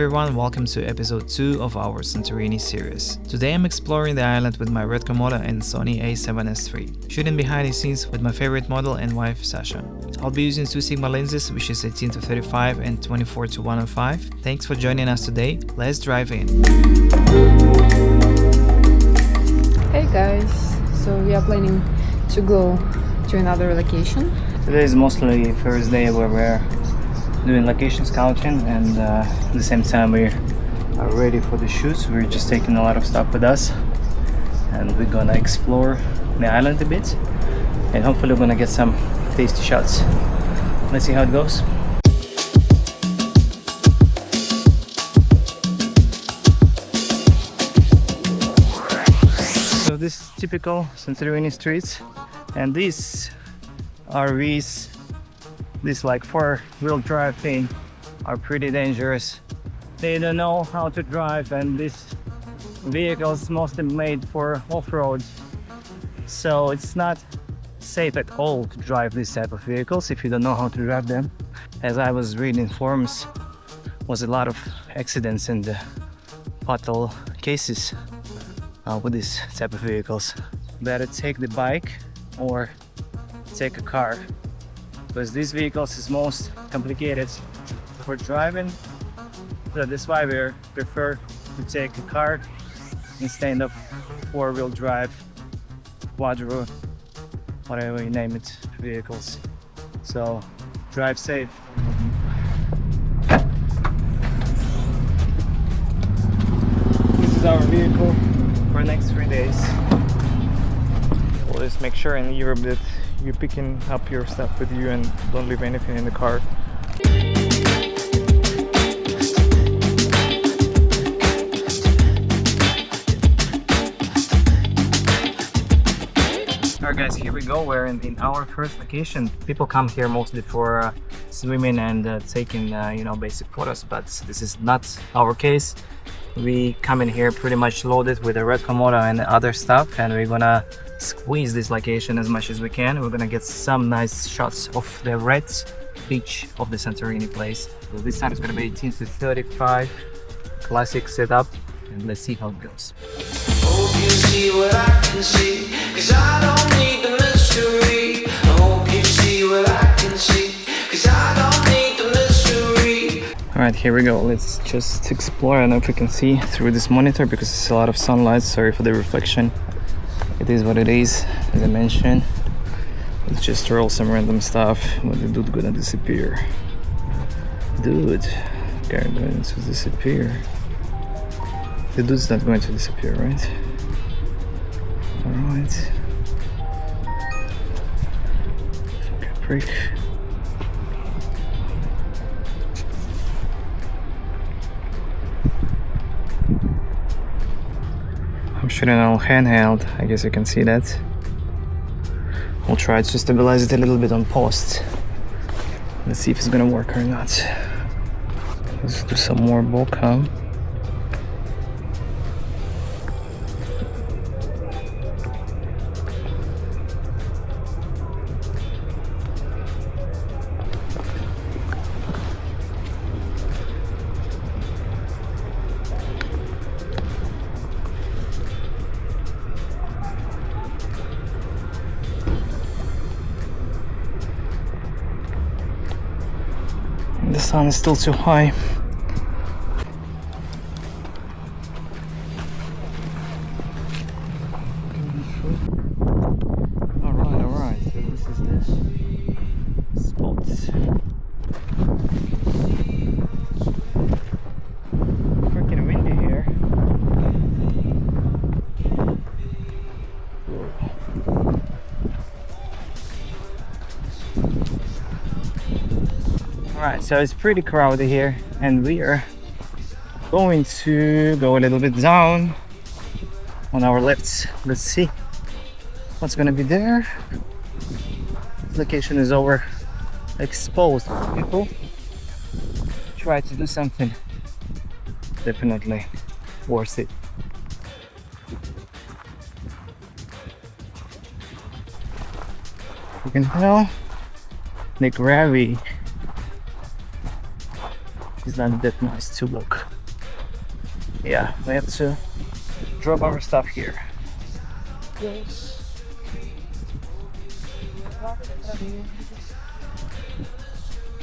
everyone, welcome to episode 2 of our Santorini series. Today I'm exploring the island with my RED Komodo and Sony A7SIII, shooting behind the scenes with my favorite model and wife Sasha. I'll be using 2 Sigma lenses, which is 18-35 and 24-105. Thanks for joining us today, let's drive in. Hey guys, so we are planning to go to another location. Today is mostly first day where we're doing location scouting, and at the same time we are ready for the shoots. We're just taking a lot of stuff with us and we're gonna explore the island a bit and hopefully we're gonna get some tasty shots. Let's see how it goes. So this is typical Santorini streets, and these RVs, this like 4-wheel drive thing, are pretty dangerous. They don't know how to drive, and this vehicle is mostly made for off-road, so it's not safe at all to drive this type of vehicles if you don't know how to drive them. As I was reading forums, was a lot of accidents and fatal cases with this type of vehicles. Better take the bike or take a car, because these vehicles is most complicated for driving. So that's why we prefer to take a car instead of 4-wheel drive, quadro, whatever you name it, vehicles. So drive safe. This is our vehicle for the next 3 days. We'll just make sure in Europe that you're picking up your stuff with you and don't leave anything in the car. Alright guys, here we go. We're in our first location. People come here mostly for swimming and taking basic photos, but this is not our case. We come in here pretty much loaded with the RED Komodo and other stuff, and we're gonna squeeze this location as much as we can. We're gonna get some nice shots of the red beach of the Santorini place. So this time it's gonna be 18-35 classic setup, and let's see how it goes. Hope you see what I can see, 'cause I don't need the mystery. I hope you see what I can see, 'cause I don't need the mystery. Alright, here we go. Let's just explore. I don't know if we can see through this monitor because it's a lot of sunlight. Sorry for the reflection. It is what it is, as I mentioned. Let's just roll some random stuff, but the dude gonna disappear. Dude, they're going to disappear. The dude's not going to disappear, right? Alright. Fucking prick. I'm shooting all handheld, I guess you can see that. We'll try to stabilize it a little bit on post. Let's see if it's gonna work or not. Let's do some more bokeh. The sun is still too high. Alright, so this is the spot. Freaking windy here. Alright, so it's pretty crowded here, and we are going to go a little bit down on our left. Let's see what's gonna be there. This location is overexposed. People try to do something definitely worth it. You can tell the gravity is not that nice to look. Yeah, we have to drop our stuff here.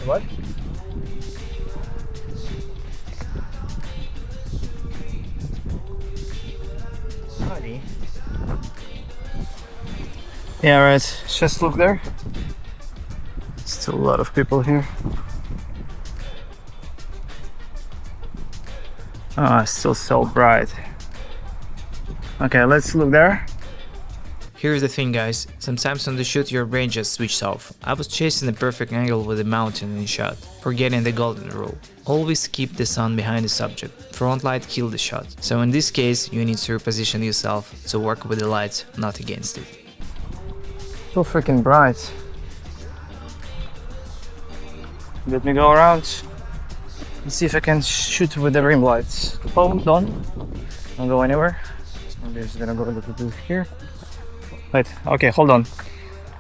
What? Honey. Yeah, right. Just look there. Still a lot of people here. Ah, still so bright. Okay, let's look there. Here's the thing, guys, sometimes on the shoot your brain just switched off. I was chasing the perfect angle with the mountain in shot, forgetting the golden rule. Always keep the sun behind the subject, front light kill the shot. So in this case, you need to reposition yourself to work with the light, not against it. So freaking bright. Let me go around and see if I can shoot with the rim lights. Hold on, don't go anywhere. I'm just gonna go a little bit here. Wait, okay, hold on.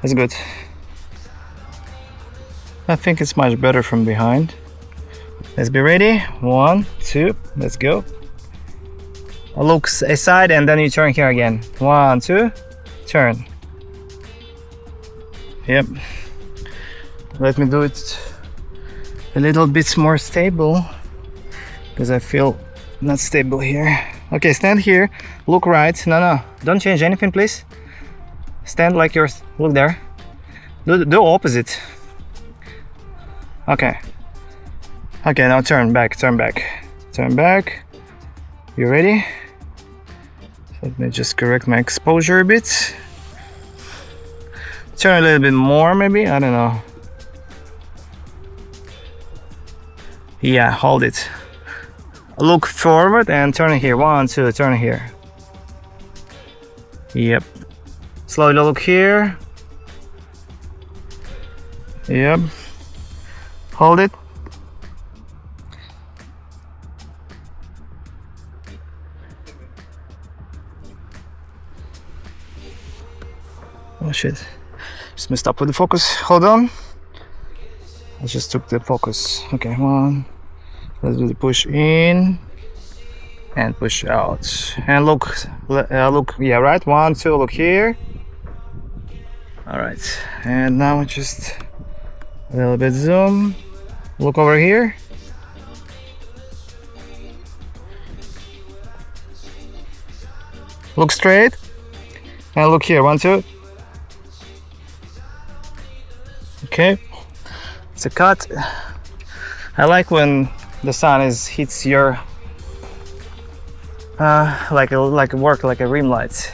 That's good. I think it's much better from behind. Let's be ready. 1, 2, let's go. Look aside and then you turn here again. 1, 2, turn. Yep. Let me do it a little bit more stable because I feel not stable here. Okay, stand here. Look right. No, don't change anything, please. Stand like yours. Look there. Do opposite. Okay. Okay, now turn back. Turn back. You ready? Let me just correct my exposure a bit. Turn a little bit more, maybe. I don't know. Yeah, hold it. Look forward and turn here. 1, 2, turn here. Yep. Slowly look here. Yep. Hold it. Oh shit. Just messed up with the focus. Hold on. I just took the focus. Okay, 1. Let's do the push in and push out. And look, yeah, right. 1, 2, look here. All right, and now just a little bit zoom. Look over here. Look straight and look here. 1, 2. Okay, it's a cut. I like when the sun hits your like a rim light.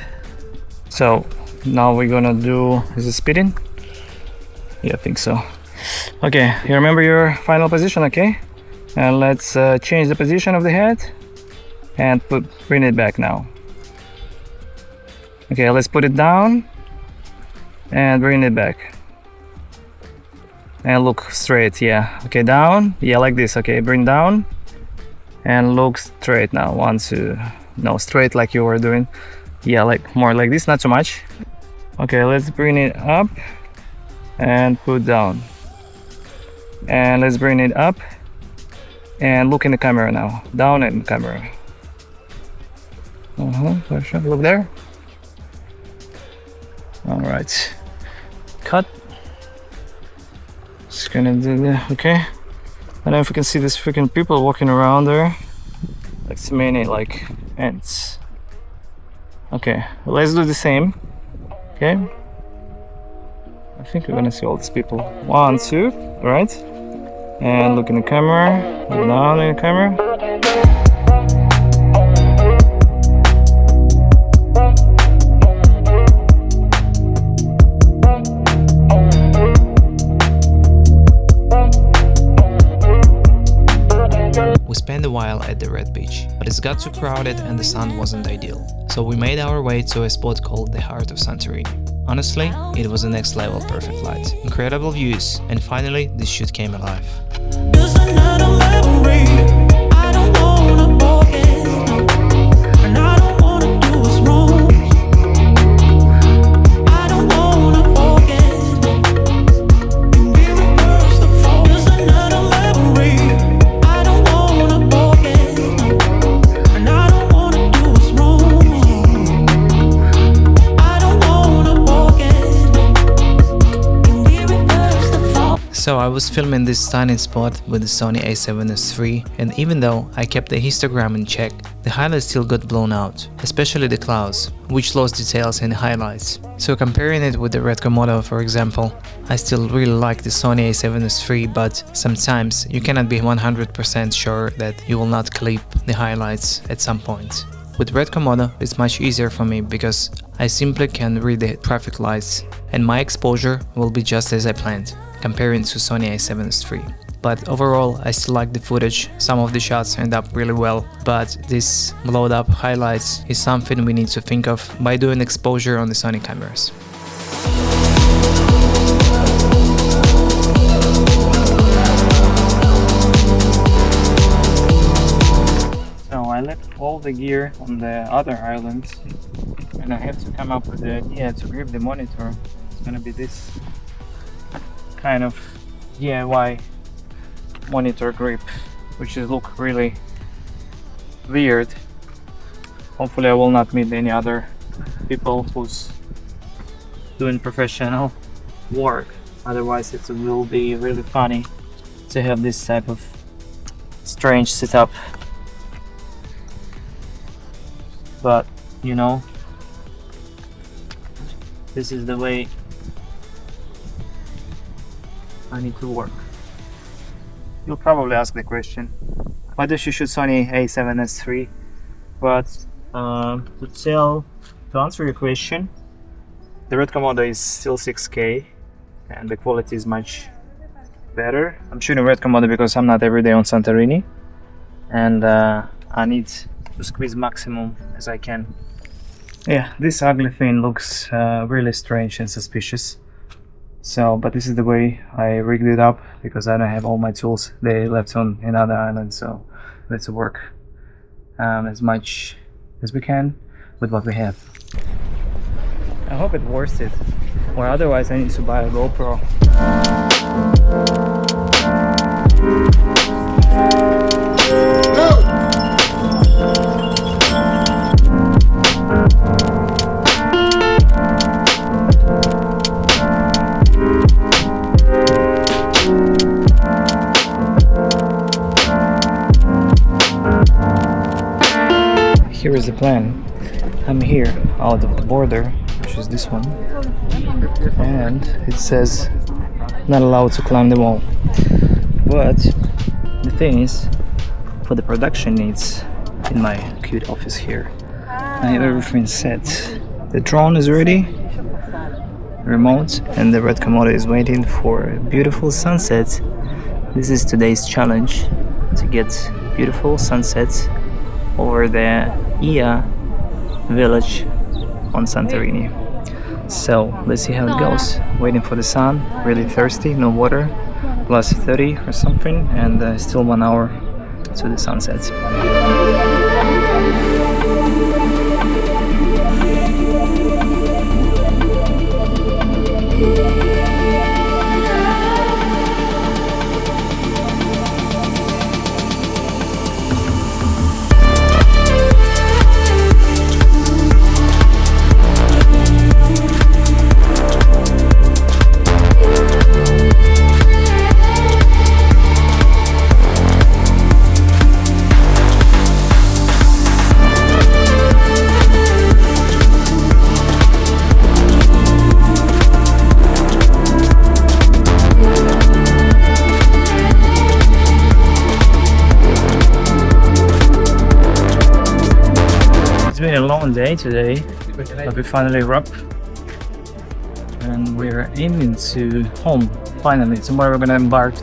So now we're gonna do, is it spitting? Yeah, I think so. Okay, you remember your final position, okay? And let's change the position of the head and bring it back now. Okay, let's put it down and bring it back. And look straight, yeah. Okay, down, yeah, like this. Okay, bring down and look straight now. 1, 2, no, straight like you were doing. Yeah, like more like this, not too much. Okay, let's bring it up and put down. And let's bring it up and look in the camera now. Down in the camera. Look there. All right. Cut. Just gonna do that. Okay. I don't know if you can see these freaking people walking around there. Like so many like ants. Okay, let's do the same. Okay. I think we're gonna see all these people. 1, 2, right? And look in the camera. Look down in the camera. We spent a while at the Red Beach, but it got too crowded and the sun wasn't ideal. So we made our way to a spot called the Heart of Santorini. Honestly, it was a next level perfect light, incredible views, and finally this shoot came alive. Just another memory. I don't wanna forget, and I don't wanna do what's wrong. I don't wanna forget, and we reverse the fall. Just another memory. I don't wanna forget, and I So I was filming this stunning spot with the Sony A7S III, and even though I kept the histogram in check, the highlights still got blown out, especially the clouds, which lost details in the highlights. So comparing it with the RED Komodo, for example, I still really like the Sony A7S III, but sometimes you cannot be 100% sure that you will not clip the highlights at some point. With RED Komodo, it's much easier for me because I simply can read the traffic lights and my exposure will be just as I planned, comparing to Sony A7S III. But overall, I still like the footage. Some of the shots end up really well, but this blowed up highlights is something we need to think of by doing exposure on the Sony cameras. So I left all the gear on the other islands and I have to come up with the idea to grip the monitor. It's gonna be this kind of DIY monitor grip, which is look really weird. Hopefully I will not meet any other people who's doing professional work, otherwise it will be really funny to have this type of strange setup. But you know, this is the way I need to work. You'll probably ask the question, why don't you shoot Sony A7S III? But to answer your question, the RED Komodo is still 6K and the quality is much better. I'm shooting RED Komodo because I'm not every day on Santorini and I need to squeeze maximum as I can. Yeah, this ugly thing looks really strange and suspicious. So, but this is the way I rigged it up because I don't have all my tools. They left on another island, so let's work as much as we can with what we have. I hope it's worth it, or otherwise I need to buy a GoPro. Here is the plan. I'm here out of the border, which is this one, and it says not allowed to climb the wall. But the thing is, for the production needs in my cute office here, I have everything set. The drone is ready, remote, and the RED Komodo is waiting for a beautiful sunset. This is today's challenge, to get beautiful sunsets over the Ia village on Santorini. So let's see how it goes. Waiting for the sun, really thirsty, no water, plus 30 or something, and still 1 hour to the sunset. It's been a long day today, but we finally wrap and we're aiming to home finally. Tomorrow we're gonna embark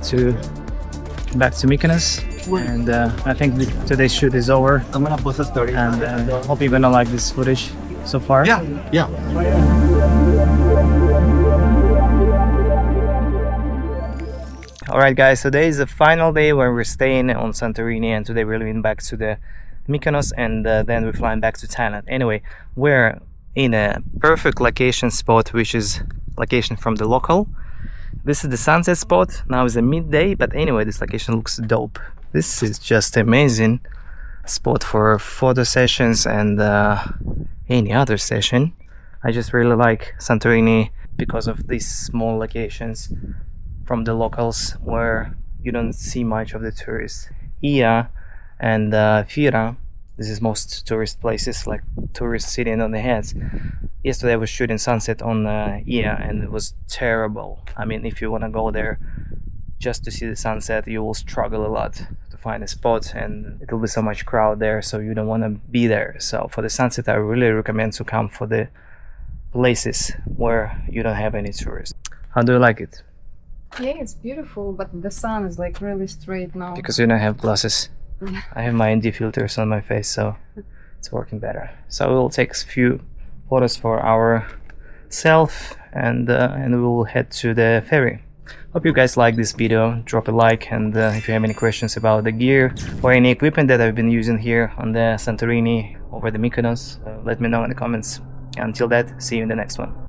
back to Mykonos, and I think today's shoot is over. I'm gonna post a story. And hope you're gonna like this footage so far. Yeah. Alright guys, today is the final day where we're staying on Santorini, and today we're leaving back to the Mykonos, and then we're flying back to Thailand. Anyway, we're in a perfect location spot, which is location from the local. This is the sunset spot. Now is a midday, but anyway, this location looks dope. This is just amazing spot for photo sessions and any other session. I just really like Santorini because of these small locations from the locals where you don't see much of the tourists. Ia and Fira, this is most tourist places, like tourists sitting on the heads. Yesterday I was shooting sunset on Ia and it was terrible. I mean, if you want to go there just to see the sunset, you will struggle a lot to find a spot, and it will be so much crowd there, so you don't want to be there. So for the sunset I really recommend to come for the places where you don't have any tourists. How do you like it? Yeah, it's beautiful, but the sun is like really straight now. Because you don't have glasses. Yeah. I have my ND filters on my face, so it's working better. So we'll take a few photos for ourselves, and we will head to the ferry. Hope you guys like this video. Drop a like, and if you have any questions about the gear or any equipment that I've been using here on the Santorini over the Mykonos, let me know in the comments. Until that, see you in the next one.